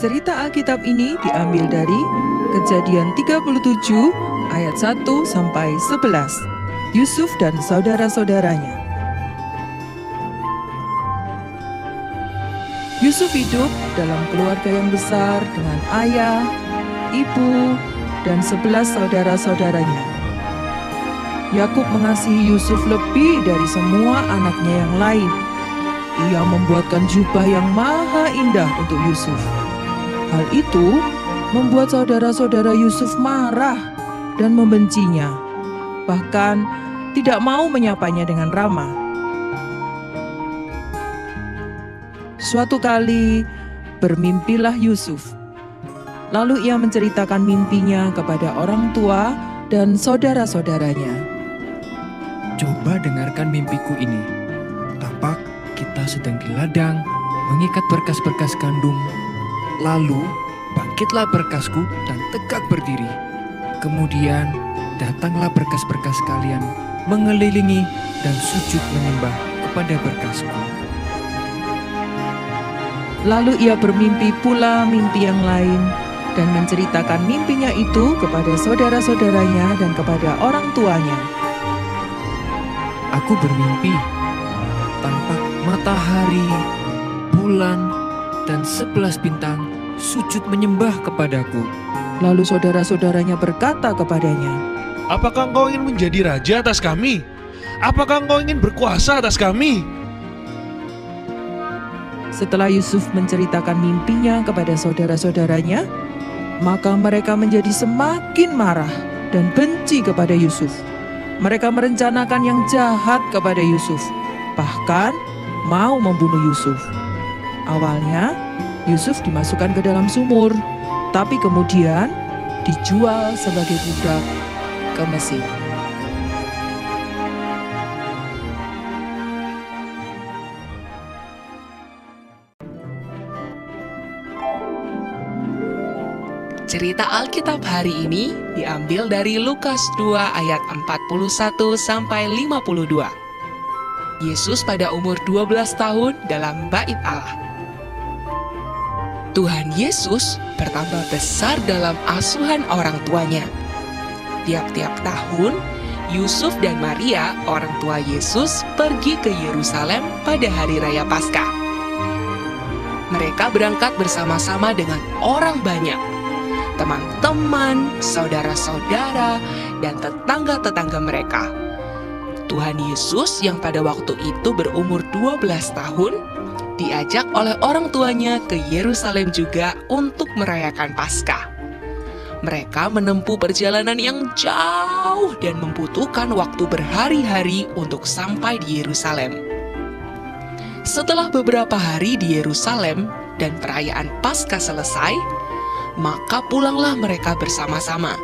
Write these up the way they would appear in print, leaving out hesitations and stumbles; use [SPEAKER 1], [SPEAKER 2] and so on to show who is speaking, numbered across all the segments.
[SPEAKER 1] Cerita Alkitab ini diambil dari Kejadian 37 ayat 1 sampai 11. Yusuf dan saudara-saudaranya. Yusuf hidup dalam keluarga yang besar dengan ayah, ibu, dan 11 saudara-saudaranya. Yakub mengasihi Yusuf lebih dari semua anaknya yang lain. Ia membuatkan jubah yang maha indah untuk Yusuf. Hal itu membuat saudara-saudara Yusuf marah dan membencinya, bahkan tidak mau menyapanya dengan ramah. Suatu kali bermimpilah Yusuf. Lalu ia menceritakan mimpinya kepada orang tua dan saudara-saudaranya.
[SPEAKER 2] Coba dengarkan mimpiku ini. Tampak kita sedang di ladang mengikat berkas-berkas gandum. Lalu bangkitlah berkasku dan tegak berdiri. Kemudian datanglah berkas-berkas kalian mengelilingi dan sujud menyembah kepada berkasku.
[SPEAKER 1] Lalu ia bermimpi pula mimpi yang lain dan menceritakan mimpinya itu kepada saudara-saudaranya dan kepada orang tuanya.
[SPEAKER 2] Aku bermimpi, tampak matahari, bulan, dan 11 bintang sujud menyembah kepadaku.
[SPEAKER 1] Lalu saudara-saudaranya berkata kepadanya,
[SPEAKER 3] "Apakah engkau ingin menjadi raja atas kami? Apakah engkau ingin berkuasa atas kami?"
[SPEAKER 1] Setelah Yusuf menceritakan mimpinya kepada saudara-saudaranya, maka mereka menjadi semakin marah dan benci kepada Yusuf. Mereka merencanakan yang jahat kepada Yusuf, bahkan mau membunuh Yusuf. Awalnya, Yusuf dimasukkan ke dalam sumur, tapi kemudian dijual sebagai budak ke Mesir.
[SPEAKER 4] Cerita Alkitab hari ini diambil dari Lukas 2 ayat 41 sampai 52. Yesus pada umur 12 tahun dalam bait Allah. Tuhan Yesus bertambah besar dalam asuhan orang tuanya. Tiap-tiap tahun, Yusuf dan Maria, orang tua Yesus, pergi ke Yerusalem pada hari raya Paskah. Mereka berangkat bersama-sama dengan orang banyak, teman-teman, saudara-saudara, dan tetangga-tetangga mereka. Tuhan Yesus yang pada waktu itu berumur 12 tahun, diajak oleh orang tuanya ke Yerusalem juga untuk merayakan Paskah. Mereka menempuh perjalanan yang jauh dan membutuhkan waktu berhari-hari untuk sampai di Yerusalem. Setelah beberapa hari di Yerusalem dan perayaan Paskah selesai, maka pulanglah mereka bersama-sama.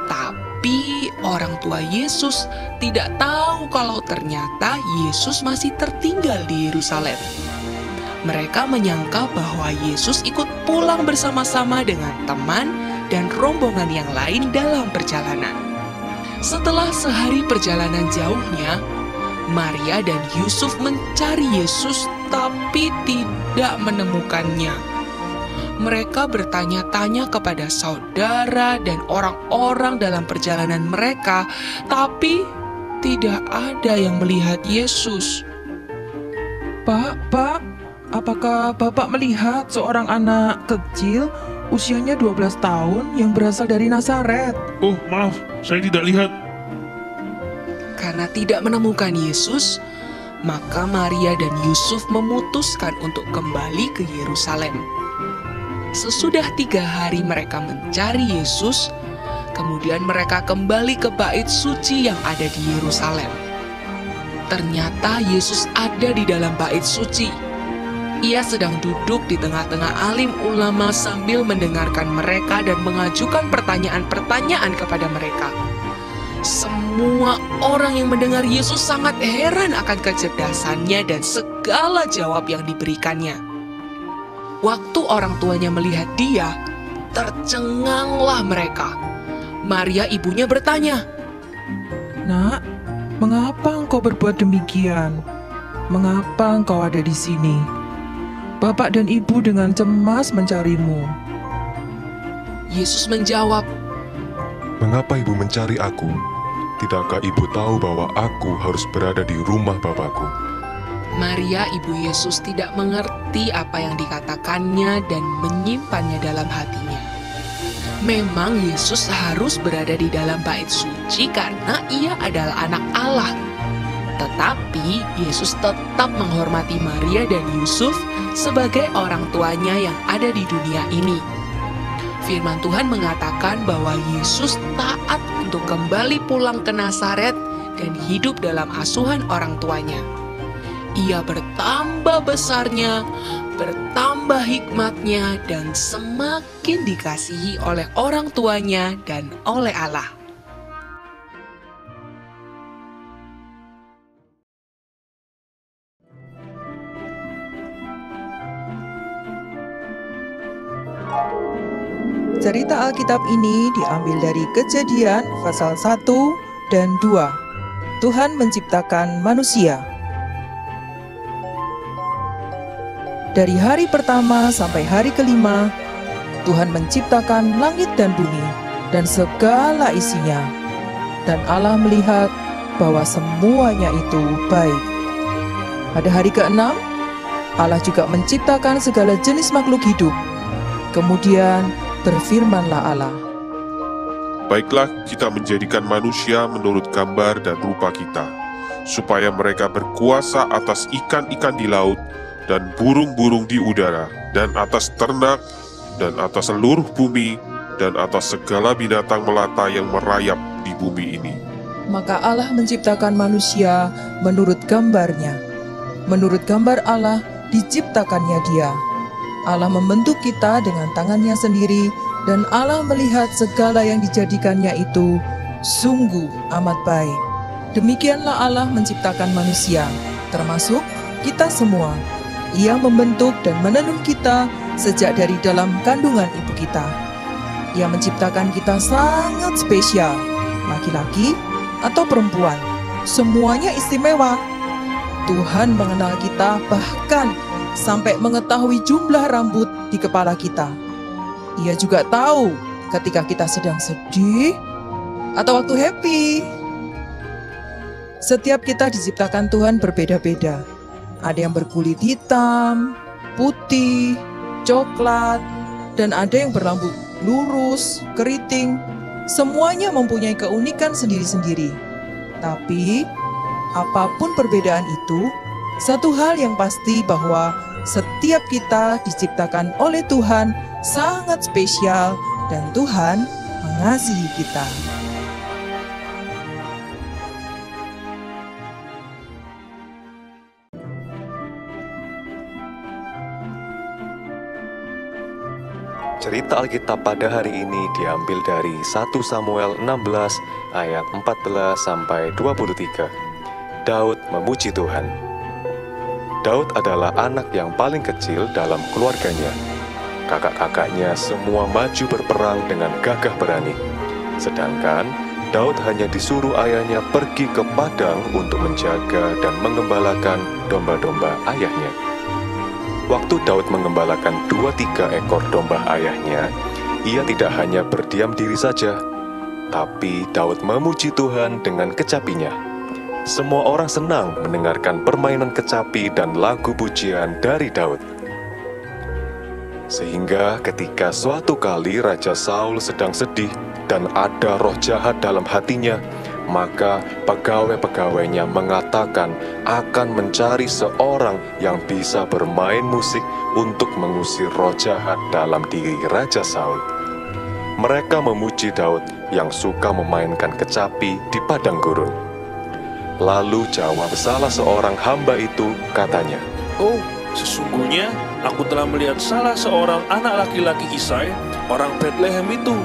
[SPEAKER 4] Tapi orang tua Yesus tidak tahu kalau ternyata Yesus masih tertinggal di Yerusalem. Mereka menyangka bahwa Yesus ikut pulang bersama-sama dengan teman dan rombongan yang lain dalam perjalanan. Setelah sehari perjalanan jauhnya, Maria dan Yusuf mencari Yesus tapi tidak menemukannya. Mereka bertanya-tanya kepada saudara dan orang-orang dalam perjalanan mereka, tapi tidak ada yang melihat Yesus.
[SPEAKER 1] Pak, apakah Bapak melihat seorang anak kecil usianya 12 tahun yang berasal dari Nazaret?
[SPEAKER 3] "Oh, maaf, saya tidak lihat."
[SPEAKER 4] Karena tidak menemukan Yesus, maka Maria dan Yusuf memutuskan untuk kembali ke Yerusalem. Sesudah 3 hari mereka mencari Yesus, kemudian mereka kembali ke bait suci yang ada di Yerusalem. Ternyata Yesus ada di dalam bait suci. Ia sedang duduk di tengah-tengah alim ulama sambil mendengarkan mereka dan mengajukan pertanyaan-pertanyaan kepada mereka. Semua orang yang mendengar Yesus sangat heran akan kecerdasannya dan segala jawab yang diberikannya. Waktu orang tuanya melihat dia, tercenganglah mereka. Maria ibunya bertanya,
[SPEAKER 1] "Nak, mengapa engkau berbuat demikian? Mengapa engkau ada di sini?" Bapak dan ibu dengan cemas mencarimu."
[SPEAKER 4] Yesus menjawab,
[SPEAKER 5] "Mengapa ibu mencari aku? Tidakkah ibu tahu bahwa aku harus berada di rumah Bapakku?"
[SPEAKER 4] Maria, ibu Yesus, tidak mengerti apa yang dikatakannya dan menyimpannya dalam hatinya. Memang Yesus harus berada di dalam bait suci karena ia adalah anak Allah. Tetapi Yesus tetap menghormati Maria dan Yusuf sebagai orang tuanya yang ada di dunia ini. Firman Tuhan mengatakan bahwa Yesus taat untuk kembali pulang ke Nazaret dan hidup dalam asuhan orang tuanya. Ia bertambah besarnya, bertambah hikmatnya, dan semakin dikasihi oleh orang tuanya dan oleh Allah.
[SPEAKER 1] Cerita Alkitab ini diambil dari Kejadian pasal 1 dan 2. Tuhan menciptakan manusia. Dari hari pertama sampai hari kelima, Tuhan menciptakan langit dan bumi dan segala isinya. Dan Allah melihat bahwa semuanya itu baik. Pada hari ke-6, Allah juga menciptakan segala jenis makhluk hidup. Kemudian berfirmanlah Allah,
[SPEAKER 6] "Baiklah, kita menjadikan manusia menurut gambar dan rupa kita, supaya mereka berkuasa atas ikan-ikan di laut, dan burung-burung di udara, dan atas ternak, dan atas seluruh bumi, dan atas segala binatang melata yang merayap di bumi ini."
[SPEAKER 1] Maka Allah menciptakan manusia menurut gambarnya. Menurut gambar Allah diciptakannya dia. Allah membentuk kita dengan tangannya sendiri, dan Allah melihat segala yang dijadikannya itu sungguh amat baik. Demikianlah Allah menciptakan manusia, termasuk kita semua. Ia membentuk dan menenun kita sejak dari dalam kandungan ibu kita. Ia menciptakan kita sangat spesial, laki-laki atau perempuan, semuanya istimewa. Tuhan mengenal kita bahkan sampai mengetahui jumlah rambut di kepala kita. Ia juga tahu ketika kita sedang sedih atau waktu happy. Setiap kita diciptakan Tuhan berbeda-beda. Ada yang berkulit hitam, putih, coklat, dan ada yang berambut lurus, keriting. Semuanya mempunyai keunikan sendiri-sendiri. Tapi, apapun perbedaan itu, satu hal yang pasti bahwa setiap kita diciptakan oleh Tuhan sangat spesial dan Tuhan mengasihi kita.
[SPEAKER 7] Cerita Alkitab pada hari ini diambil dari 1 Samuel 16 ayat 14 sampai 23. Daud memuji Tuhan. Daud adalah anak yang paling kecil dalam keluarganya. Kakak-kakaknya semua maju berperang dengan gagah berani. Sedangkan Daud hanya disuruh ayahnya pergi ke padang untuk menjaga dan mengembalakan domba-domba ayahnya. Waktu Daud mengembalakan 2-3 ekor domba ayahnya, ia tidak hanya berdiam diri saja, tapi Daud memuji Tuhan dengan kecapinya. Semua orang senang mendengarkan permainan kecapi dan lagu pujian dari Daud. Sehingga ketika suatu kali Raja Saul sedang sedih dan ada roh jahat dalam hatinya, maka pegawai-pegawainya mengatakan akan mencari seorang yang bisa bermain musik untuk mengusir roh jahat dalam diri Raja Saul. Mereka memuji Daud yang suka memainkan kecapi di padang gurun. Lalu jawab salah seorang hamba itu, katanya,
[SPEAKER 3] "Oh, sesungguhnya aku telah melihat salah seorang anak laki-laki Isai, orang Bethlehem itu,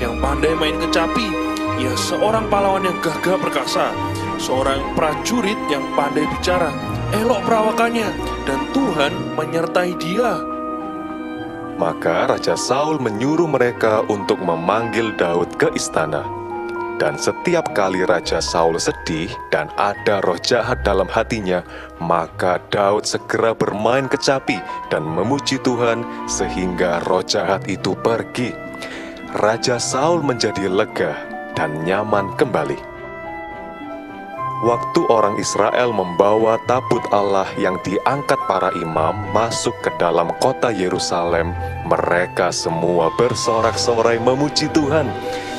[SPEAKER 3] yang pandai main kecapi. Ia seorang pahlawan yang gagah perkasa, seorang prajurit yang pandai bicara, elok perawakannya, dan Tuhan menyertai dia."
[SPEAKER 7] Maka Raja Saul menyuruh mereka untuk memanggil Daud ke istana. Dan setiap kali Raja Saul sedih dan ada roh jahat dalam hatinya, maka Daud segera bermain kecapi dan memuji Tuhan sehingga roh jahat itu pergi. Raja Saul menjadi lega dan nyaman kembali. Waktu orang Israel membawa tabut Allah yang diangkat para imam masuk ke dalam kota Yerusalem, mereka semua bersorak-sorai memuji Tuhan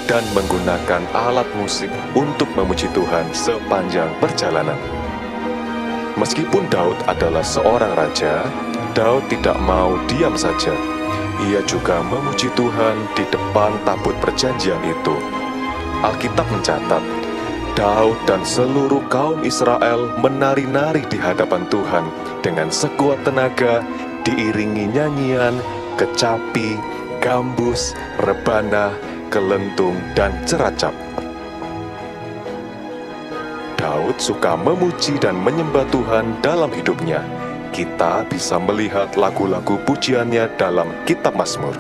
[SPEAKER 7] dan menggunakan alat musik untuk memuji Tuhan sepanjang perjalanan. Meskipun Daud adalah seorang raja, Daud tidak mau diam saja. Ia juga memuji Tuhan di depan tabut perjanjian itu. Alkitab mencatat, Daud dan seluruh kaum Israel menari-nari di hadapan Tuhan dengan sekuat tenaga, diiringi nyanyian, kecapi, gambus, rebana, kelentung, dan ceracap. Daud suka memuji dan menyembah Tuhan dalam hidupnya. Kita bisa melihat lagu-lagu pujiannya dalam Kitab Mazmur.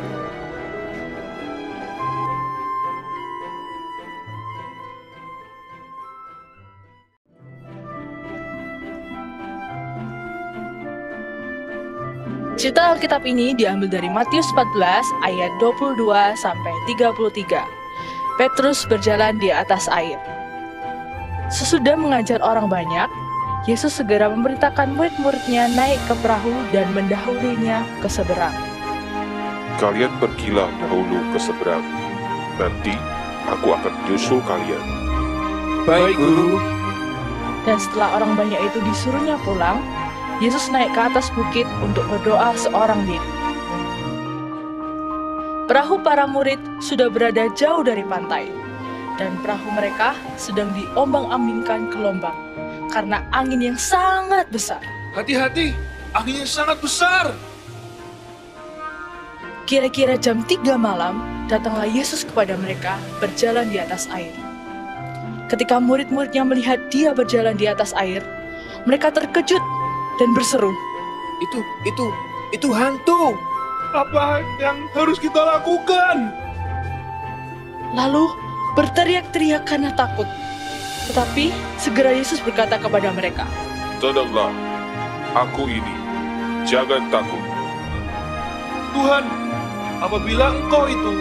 [SPEAKER 8] Cerita Alkitab ini diambil dari Matius 14 ayat 22 sampai 33. Petrus berjalan di atas air. Sesudah mengajar orang banyak, Yesus segera memerintahkan murid-muridnya naik ke perahu dan mendahulunya ke seberang.
[SPEAKER 6] Kalian pergilah dahulu ke seberang. Nanti aku akan menyusul kalian.
[SPEAKER 2] Baik, Guru.
[SPEAKER 8] Dan setelah orang banyak itu disuruhnya pulang, Yesus naik ke atas bukit untuk berdoa seorang diri. Perahu para murid sudah berada jauh dari pantai, dan perahu mereka sedang diombang-ambingkan gelombang karena angin yang sangat besar.
[SPEAKER 3] Hati-hati, anginnya sangat besar.
[SPEAKER 8] Kira-kira jam 3 malam, datanglah Yesus kepada mereka berjalan di atas air. Ketika murid-muridnya melihat dia berjalan di atas air, mereka terkejut dan berseru,
[SPEAKER 2] Itu hantu.
[SPEAKER 3] Apa yang harus kita lakukan?
[SPEAKER 8] lalu berteriak-teriak karena takut. Tetapi segera Yesus berkata kepada mereka,
[SPEAKER 6] Tenanglah, aku ini, jangan takut.
[SPEAKER 3] Tuhan, apabila Engkau itu,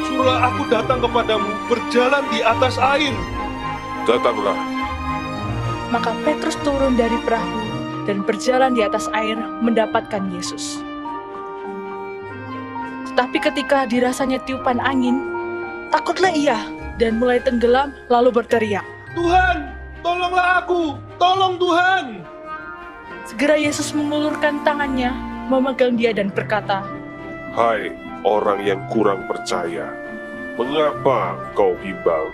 [SPEAKER 3] suruhlah aku datang kepadamu berjalan di atas air.
[SPEAKER 6] Datanglah.
[SPEAKER 8] Maka Petrus turun dari perahu dan berjalan di atas air mendapatkan Yesus. Tetapi ketika dirasanya tiupan angin, takutlah ia dan mulai tenggelam lalu berteriak,
[SPEAKER 3] Tuhan, tolonglah aku, tolong Tuhan.
[SPEAKER 8] Segera Yesus mengulurkan tangannya, memegang dia dan berkata,
[SPEAKER 6] Hai orang yang kurang percaya, mengapa kau bimbang?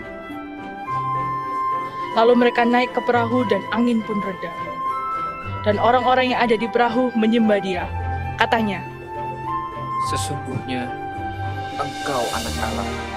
[SPEAKER 8] Lalu mereka naik ke perahu dan angin pun reda. Dan orang-orang yang ada di perahu menyembah dia. Katanya,
[SPEAKER 2] Sesungguhnya Engkau anak Allah.